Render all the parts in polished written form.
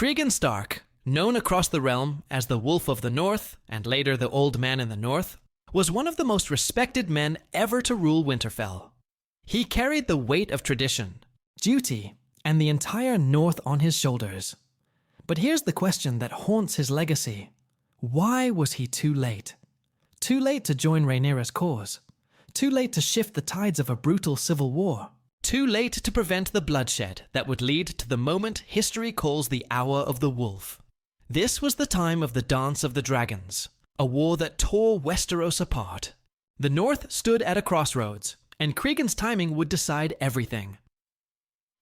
Cregan Stark, known across the realm as the Wolf of the North and later the Old Man in the North, was one of the most respected men ever to rule Winterfell. He carried the weight of tradition, duty, and the entire North on his shoulders. But here's the question that haunts his legacy. Why was he too late? Too late to join Rhaenyra's cause. Too late to shift the tides of a brutal civil war. Too late to prevent the bloodshed that would lead to the moment history calls the Hour of the Wolf. This was the time of the Dance of the Dragons, a war that tore Westeros apart. The North stood at a crossroads, and Cregan's timing would decide everything.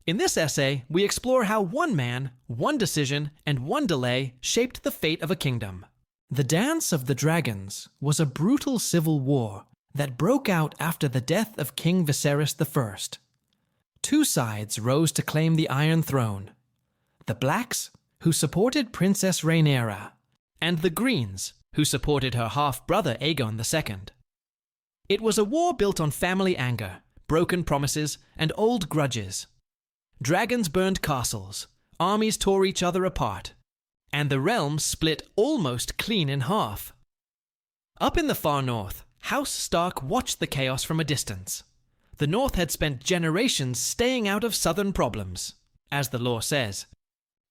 In this essay, we explore how one man, one decision, and one delay shaped the fate of a kingdom. The Dance of the Dragons was a brutal civil war that broke out after the death of King Viserys I. Two sides rose to claim the Iron Throne. The Blacks, who supported Princess Rhaenyra, and the Greens, who supported her half-brother Aegon II. It was a war built on family anger, broken promises, and old grudges. Dragons burned castles, armies tore each other apart, and the realm split almost clean in half. Up in the far north, House Stark watched the chaos from a distance. The North had spent generations staying out of southern problems, as the lore says.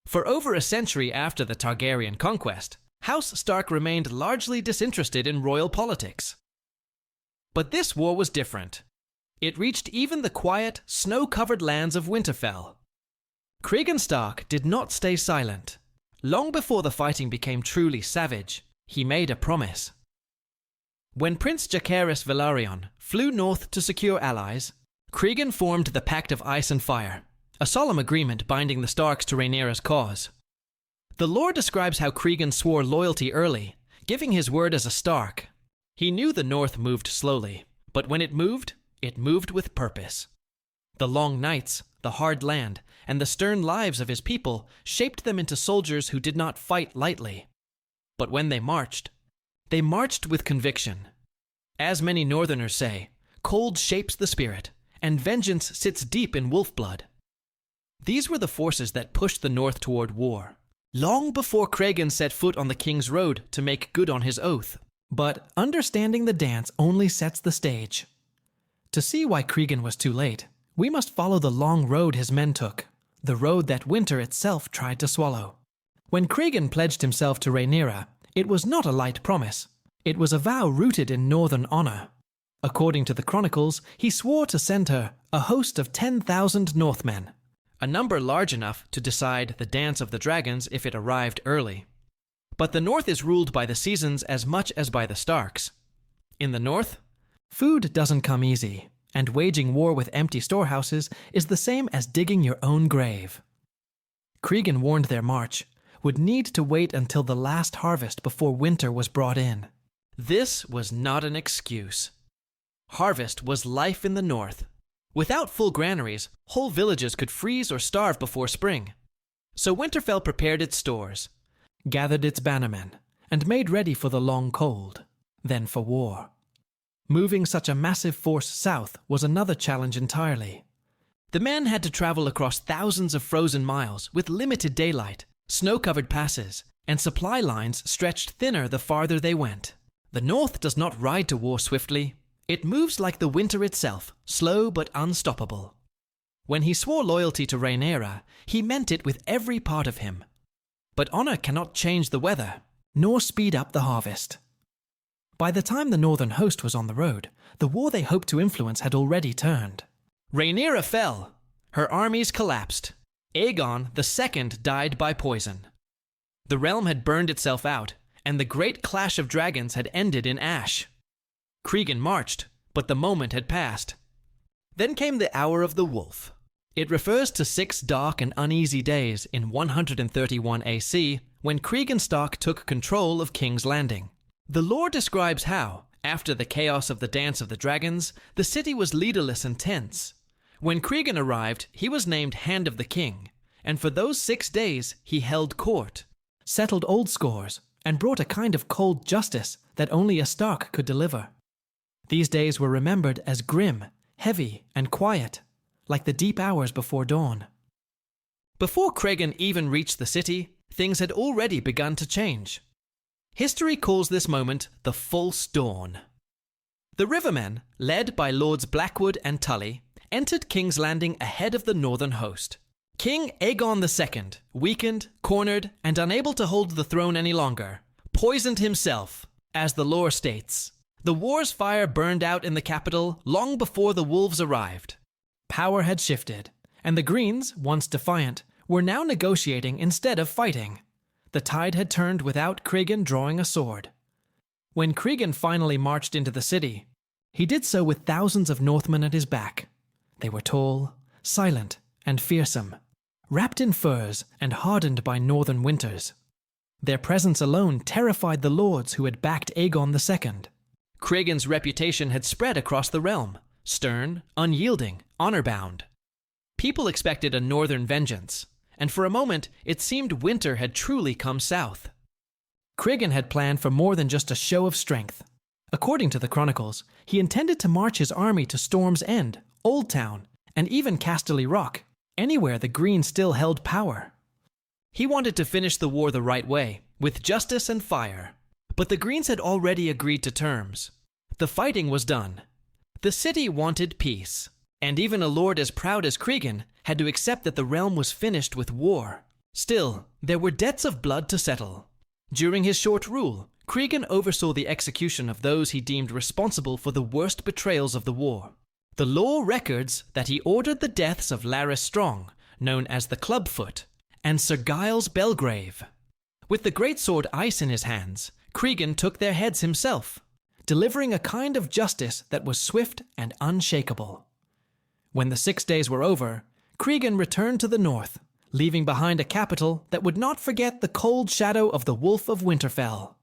For over a century after the Targaryen conquest, House Stark remained largely disinterested in royal politics. But this war was different. It reached even the quiet, snow-covered lands of Winterfell. Cregan Stark did not stay silent. Long before the fighting became truly savage, he made a promise. When Prince Jacaerys Velaryon flew north to secure allies, Cregan formed the Pact of Ice and Fire, a solemn agreement binding the Starks to Rhaenyra's cause. The lore describes how Cregan swore loyalty early, giving his word as a Stark. He knew the North moved slowly, but when it moved with purpose. The long nights, the hard land, and the stern lives of his people shaped them into soldiers who did not fight lightly. But when they marched with conviction. As many Northerners say, cold shapes the spirit, and vengeance sits deep in wolf blood. These were the forces that pushed the North toward war, long before Cregan set foot on the King's Road to make good on his oath. But understanding the dance only sets the stage. To see why Cregan was too late, we must follow the long road his men took, the road that winter itself tried to swallow. When Cregan pledged himself to Rhaenyra, it was not a light promise. It was a vow rooted in northern honor. According to the chronicles, he swore to send her a host of 10,000 Northmen, a number large enough to decide the Dance of the Dragons if it arrived early. But the North is ruled by the seasons as much as by the Starks. In the North, food doesn't come easy, and waging war with empty storehouses is the same as digging your own grave. Cregan warned their march would need to wait until the last harvest before winter was brought in. This was not an excuse. Harvest was life in the North. Without full granaries, whole villages could freeze or starve before spring. So Winterfell prepared its stores, gathered its bannermen, and made ready for the long cold, then for war. Moving such a massive force south was another challenge entirely. The men had to travel across thousands of frozen miles with limited daylight, snow-covered passes, and supply lines stretched thinner the farther they went. The North does not ride to war swiftly. It moves like the winter itself, slow but unstoppable. When he swore loyalty to Rhaenyra, he meant it with every part of him. But honor cannot change the weather, nor speed up the harvest. By the time the northern host was on the road, the war they hoped to influence had already turned. Rhaenyra fell. Her armies collapsed. Aegon II died by poison. The realm had burned itself out, and the great clash of dragons had ended in ash. Cregan marched, but the moment had passed. Then came the Hour of the Wolf. It refers to 6 dark and uneasy days in 131 AC when Cregan Stark took control of King's Landing. The lore describes how, after the chaos of the Dance of the Dragons, the city was leaderless and tense. When Cregan arrived, he was named Hand of the King, and for those 6 days he held court, settled old scores, and brought a kind of cold justice that only a Stark could deliver. These days were remembered as grim, heavy, and quiet, like the deep hours before dawn. Before Cregan even reached the city, things had already begun to change. History calls this moment the False Dawn. The Rivermen, led by Lords Blackwood and Tully, entered King's Landing ahead of the northern host. King Aegon II, weakened, cornered, and unable to hold the throne any longer, poisoned himself, as the lore states. The war's fire burned out in the capital long before the wolves arrived. Power had shifted, and the Greens, once defiant, were now negotiating instead of fighting. The tide had turned without Cregan drawing a sword. When Cregan finally marched into the city, he did so with thousands of Northmen at his back. They were tall, silent, and fearsome, wrapped in furs and hardened by northern winters. Their presence alone terrified the lords who had backed Aegon II. Cregan's reputation had spread across the realm, stern, unyielding, honor-bound. People expected a northern vengeance, and for a moment it seemed winter had truly come south. Cregan had planned for more than just a show of strength. According to the chronicles, he intended to march his army to Storm's End, Old Town, and even Casterly Rock, anywhere the Greens still held power. He wanted to finish the war the right way, with justice and fire. But the Greens had already agreed to terms. The fighting was done. The city wanted peace, and even a lord as proud as Cregan had to accept that the realm was finished with war. Still, there were debts of blood to settle. During his short rule, Cregan oversaw the execution of those he deemed responsible for the worst betrayals of the war. The law records that he ordered the deaths of Larys Strong, known as the Clubfoot, and Sir Giles Belgrave. With the greatsword Ice in his hands, Cregan took their heads himself, delivering a kind of justice that was swift and unshakable. When the 6 days were over, Cregan returned to the north, leaving behind a capital that would not forget the cold shadow of the Wolf of Winterfell.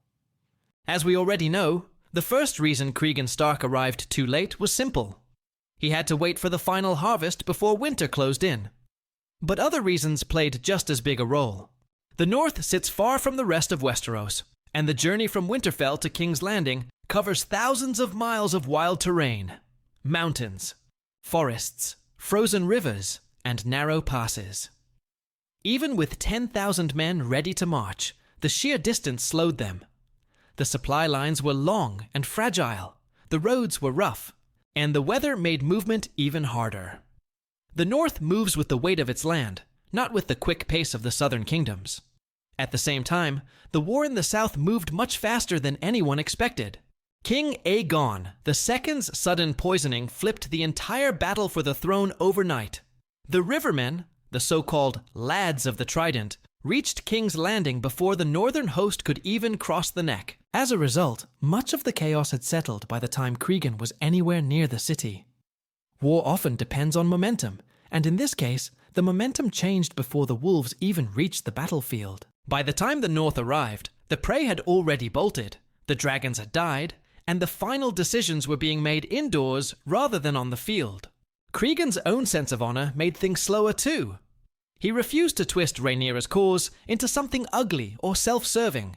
As we already know, the first reason Cregan Stark arrived too late was simple. He had to wait for the final harvest before winter closed in. But other reasons played just as big a role. The north sits far from the rest of Westeros, and the journey from Winterfell to King's Landing covers thousands of miles of wild terrain, mountains, forests, frozen rivers, and narrow passes. Even with 10,000 men ready to march, the sheer distance slowed them. The supply lines were long and fragile, the roads were rough, and the weather made movement even harder. The north moves with the weight of its land, not with the quick pace of the southern kingdoms. At the same time, the war in the south moved much faster than anyone expected. King Aegon II's sudden poisoning flipped the entire battle for the throne overnight. The Rivermen, the so-called Lads of the Trident, reached King's Landing before the northern host could even cross the neck. As a result, much of the chaos had settled by the time Cregan was anywhere near the city. War often depends on momentum, and in this case, the momentum changed before the wolves even reached the battlefield. By the time the north arrived, the prey had already bolted, the dragons had died, and the final decisions were being made indoors rather than on the field. Cregan's own sense of honor made things slower too. He refused to twist Rhaenyra's cause into something ugly or self-serving.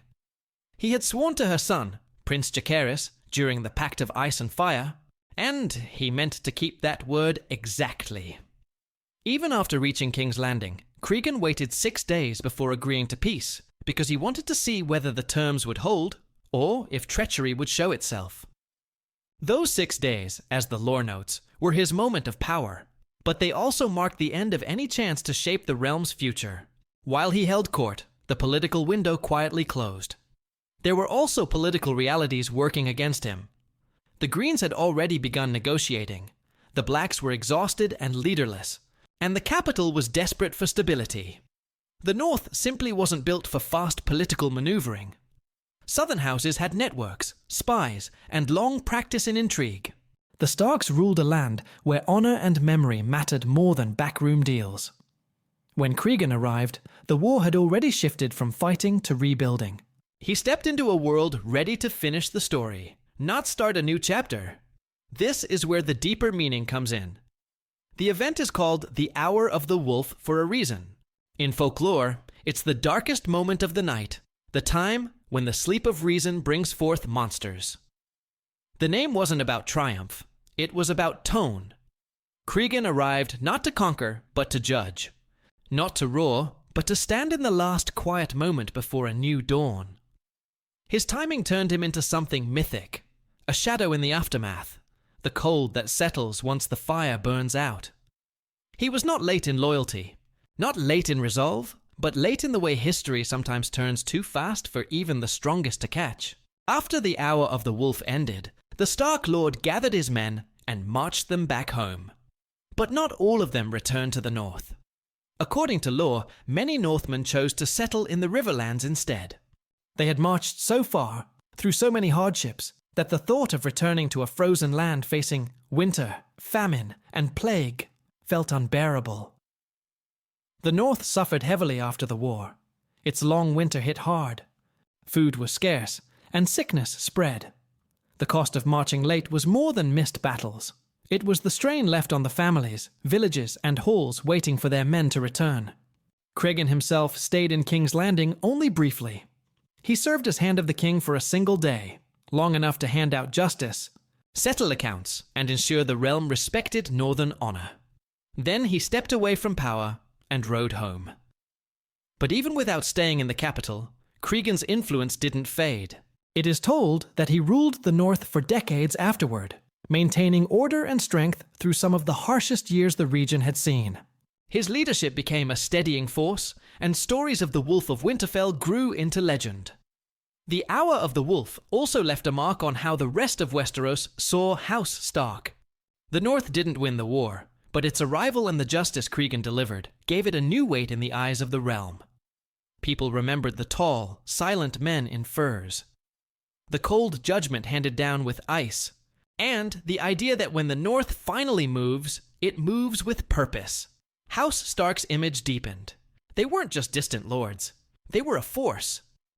He had sworn to her son, Prince Jacaerys, during the Pact of Ice and Fire, and he meant to keep that word exactly. Even after reaching King's Landing, Cregan waited 6 days before agreeing to peace, because he wanted to see whether the terms would hold, or if treachery would show itself. Those 6 days, as the lore notes, were his moment of power, but they also marked the end of any chance to shape the realm's future. While he held court, the political window quietly closed. There were also political realities working against him. The Greens had already begun negotiating, the Blacks were exhausted and leaderless, and the capital was desperate for stability. The North simply wasn't built for fast political maneuvering. Southern houses had networks, spies, and long practice in intrigue. The Starks ruled a land where honor and memory mattered more than backroom deals. When Cregan arrived, the war had already shifted from fighting to rebuilding. He stepped into a world ready to finish the story, not start a new chapter. This is where the deeper meaning comes in. The event is called the Hour of the Wolf for a reason. In folklore, it's the darkest moment of the night, the time when the sleep of reason brings forth monsters. The name wasn't about triumph, it was about tone. Cregan arrived not to conquer, but to judge. Not to roar, but to stand in the last quiet moment before a new dawn. His timing turned him into something mythic, a shadow in the aftermath, the cold that settles once the fire burns out. He was not late in loyalty, not late in resolve, but late in the way history sometimes turns too fast for even the strongest to catch. After the hour of the wolf ended, the Stark Lord gathered his men and marched them back home. But not all of them returned to the north. According to law, many Northmen chose to settle in the Riverlands instead. They had marched so far, through so many hardships, that the thought of returning to a frozen land facing winter, famine, and plague felt unbearable. The North suffered heavily after the war. Its long winter hit hard. Food was scarce, and sickness spread. The cost of marching late was more than missed battles. It was the strain left on the families, villages, and halls waiting for their men to return. Cregan himself stayed in King's Landing only briefly. He served as Hand of the King for a single day, long enough to hand out justice, settle accounts, and ensure the realm respected northern honor. Then he stepped away from power and rode home. But even without staying in the capital, Cregan's influence didn't fade. It is told that he ruled the north for decades afterward, maintaining order and strength through some of the harshest years the region had seen. His leadership became a steadying force, and stories of the Wolf of Winterfell grew into legend. The Hour of the Wolf also left a mark on how the rest of Westeros saw House Stark. The North didn't win the war, but its arrival and the justice Cregan delivered gave it a new weight in the eyes of the realm. People remembered the tall, silent men in furs, the cold judgment handed down with ice, and the idea that when the North finally moves, it moves with purpose. House Stark's image deepened. They weren't just distant lords. They were a force,